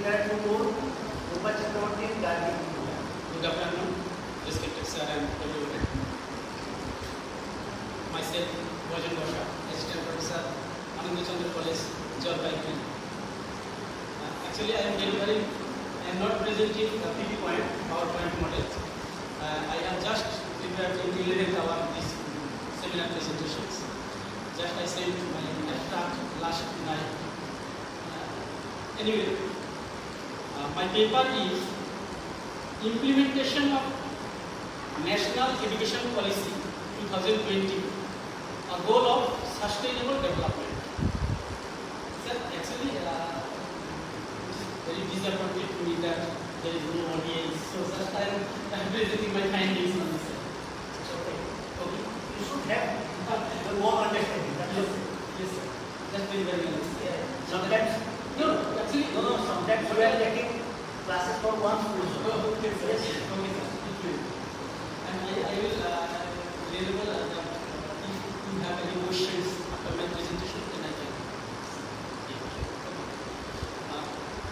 Good afternoon, respected sir and everyone. Myself, Bhajan, Assistant Professor, Anandachandra College, Jalpaiguri. Actually, I am not presenting the PowerPoint model. I have just prepared in 11th hour these seminar presentations. Just I sent my abstract last night. Anyway, my paper is Implementation of National Education Policy 2020, a goal of sustainable development. Sir, actually, it is very disappointing to me that there is no audience. So, just I am presenting my findings on this. Okay. You should have more understanding. Yes, sir. That's very nice. Yeah. Sometimes we are taking classes from one school. Okay, sir. Yes. Okay, sir. Thank you. And I will available if you have any questions after my presentation, then I can.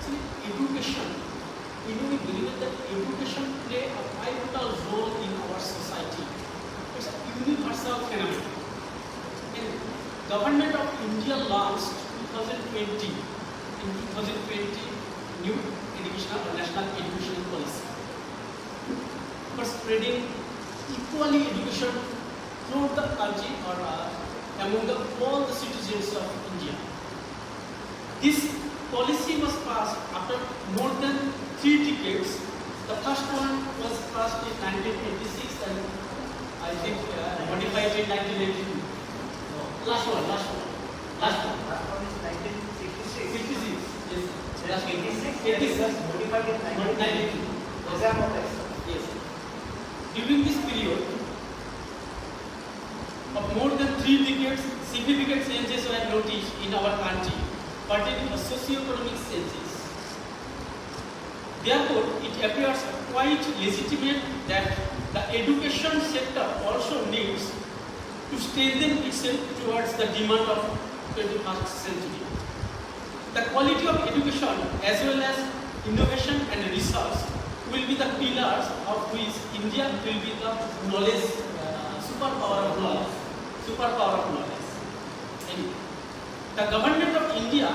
See, education. We believe that education play a pivotal role in our society. It's a universal phenomenon. And Government of India launched 2020 new educational or national education policy for spreading equally education throughout the country or among all the citizens of India. This policy was passed after more than 3 decades. The first one was passed in 1986 and I think modified in 1982. Last one is 1966. Yes. That's 86 modified in 1982. Yes. During this period of more than 3 decades, significant changes were noticed in our country, pertaining to socio-economic changes. Therefore, it appears quite legitimate that the education sector also needs to strengthen itself towards the demand of 21st century. The quality of education as well as innovation and research will be the pillars of which India will be the knowledge, superpower of knowledge. And the government of India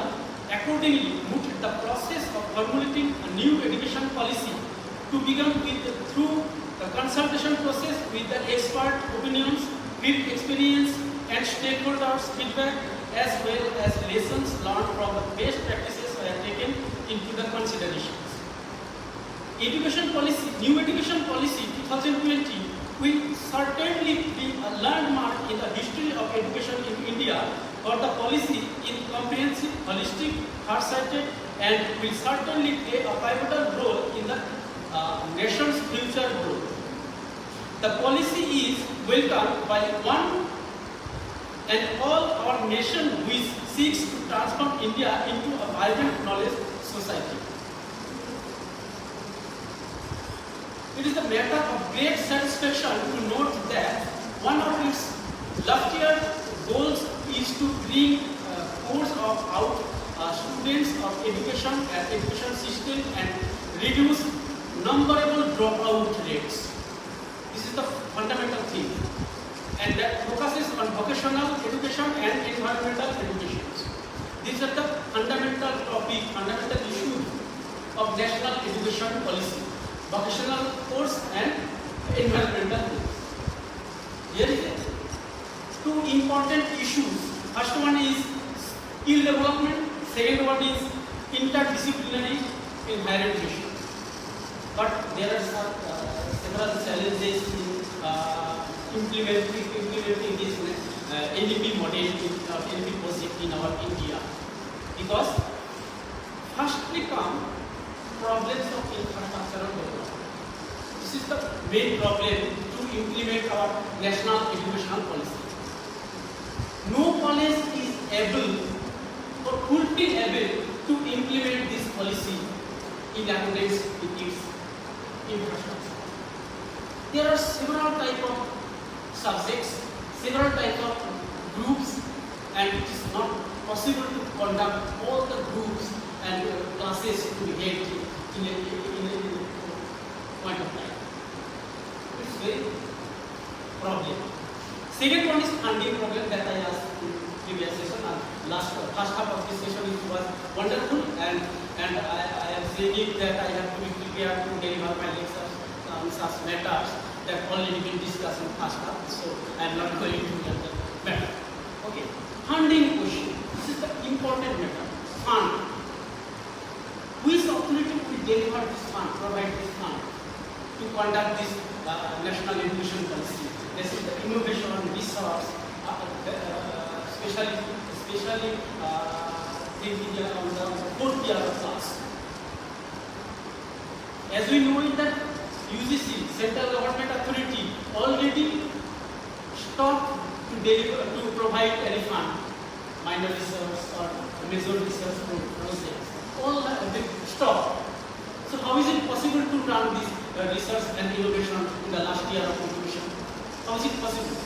accordingly moved the process of formulating a new education policy to begin with through the consultation process with the expert opinions, field experience and stakeholders' feedback as well as lessons learned from the best practices were taken into the considerations. New education policy 2020 will certainly be a landmark in the history of education in India, for the policy is comprehensive, holistic, far-sighted and will certainly play a pivotal role in the nation's future growth. The policy is welcomed by one and all our nation which seeks to transform India into a vibrant knowledge society. It is a matter of great satisfaction to note that one of its loftier goals is to bring course of out students of education and education system and reduce numberable dropout rates. This is the fundamental thing, and that focuses on vocational education and environmental education. These are the fundamental issues of national education policy: vocational course and environmental course. Here is it. 2 important issues. First one is skill development. Second one is interdisciplinary in higher education. But there are several challenges in implementing this NEP model, NEP project in our India, because firstly come problems of infrastructural development. This is the main problem to implement our national educational policy. No college is able or could be able to implement this policy in accordance with its infrastructure. There are several types of subjects, several types of groups, and it is not possible to conduct all the groups and classes to be held in a point of time. It's very problem. Second one is funding problem that I asked in previous session. First half of this session it was wonderful, and I am saying it that I have to be prepared to deliver my lectures on such matters that already been discussed in first half. So I am not going to that matter. Okay, funding question. This is the important matter. Fund. Which authority will deliver this fund, provide this fund to conduct this national education policy? This is the innovation research, especially thinking on the fourth year of class. As we know it that UGC, Central Government Authority, already stopped to provide any fund, minor research or major research projects. All they stopped. So how is it possible to run this research and innovation in the last year of education? How is it possible?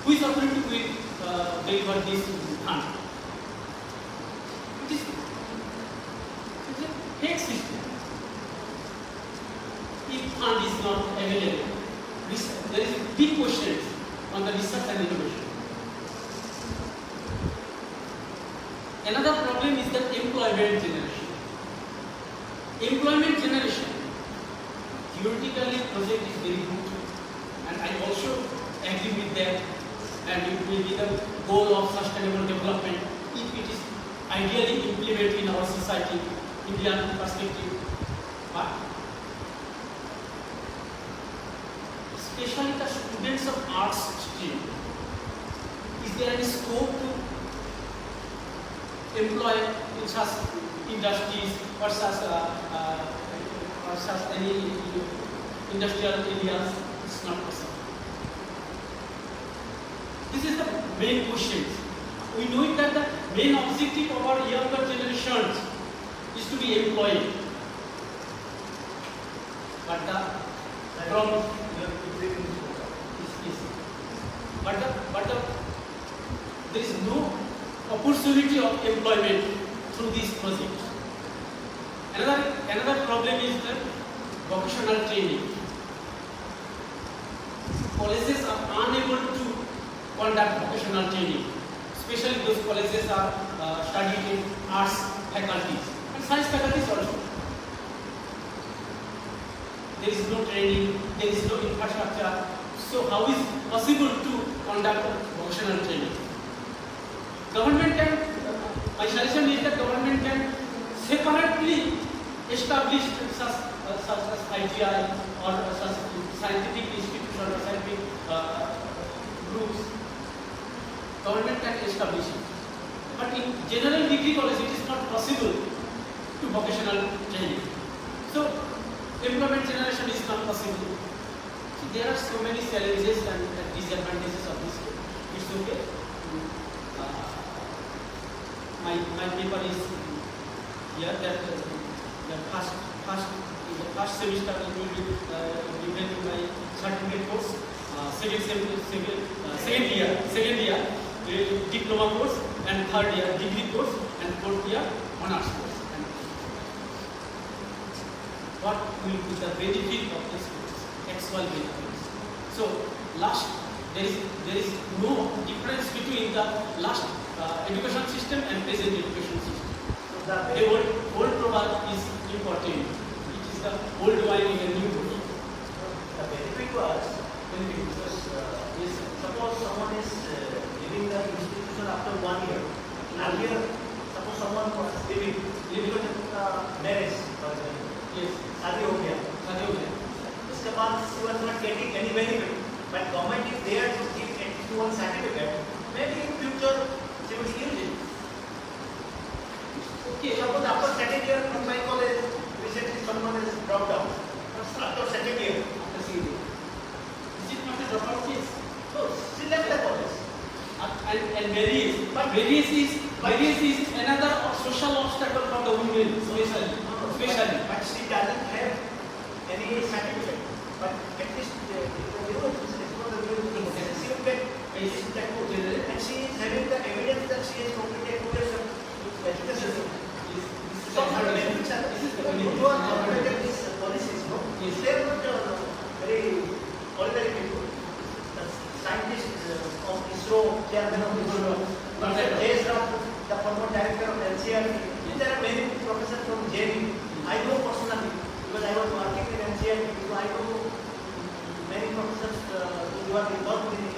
Which authority will deliver this fund? It is a fake system. If fund is not available, there is big questions on the research and innovation. Another problem is the employment generation. Employment generation, theoretically project is very good, and I also agree with that, and it will be the goal of sustainable development if it is ideally implemented in our society, Indian perspective. But especially the students of arts stream, is there any scope to employ in such industries or such any industrial areas? It's not possible. This is the main question. We know it that the main objective of our younger generations is to be employed. But the problem there is no opportunity of employment through these projects. Another problem is the vocational training. Colleges are unable to conduct vocational training, especially those colleges are studied in arts faculties and science faculties also. There is no training, there is no infrastructure. So how is it possible to conduct vocational training? Government can, my suggestion is that government can separately establish such as ITI or such scientific institution or scientific groups. Government can establish it. But in general degree college it is not possible to vocational training. So employment generation is not possible. So there are so many challenges and disadvantages of this. It's okay. My paper is here that the first semester will be given to my certificate course, second year diploma course, and third year degree course, and fourth year honors course. And what will be the benefit of this course? Actual benefits. So there is no difference between the last education system and present education system. So the old proverb is important. It is the old wine in a new bottle. The benefit to us, Yes, sir. suppose someone is leaving the institution after 1 year. Earlier, suppose someone was leaving marriage, for example. Yes. शादी हो गया. उसके बाद she was not getting any benefit, but government is there to give at least one certificate. Maybe in future she will use it. Okay, suppose after second year from my college, recently someone has dropped out. After second year. Is it not a dropout case? So she left the college. And various is another social obstacle for the women, especially. But she doesn't have any certificate. But at least she will get Is Tech course. generally And she is having the evidence that she has completed 2 years of education. So her benefits are, but who are implemented these policies, no? Yes. They are not very ordinary people. The scientists of ISRO, chairman of ISRO, J. the former director of NCRT. There are many professors from JV. I know personally because I was working in NCRT, so I know many professors who are involved in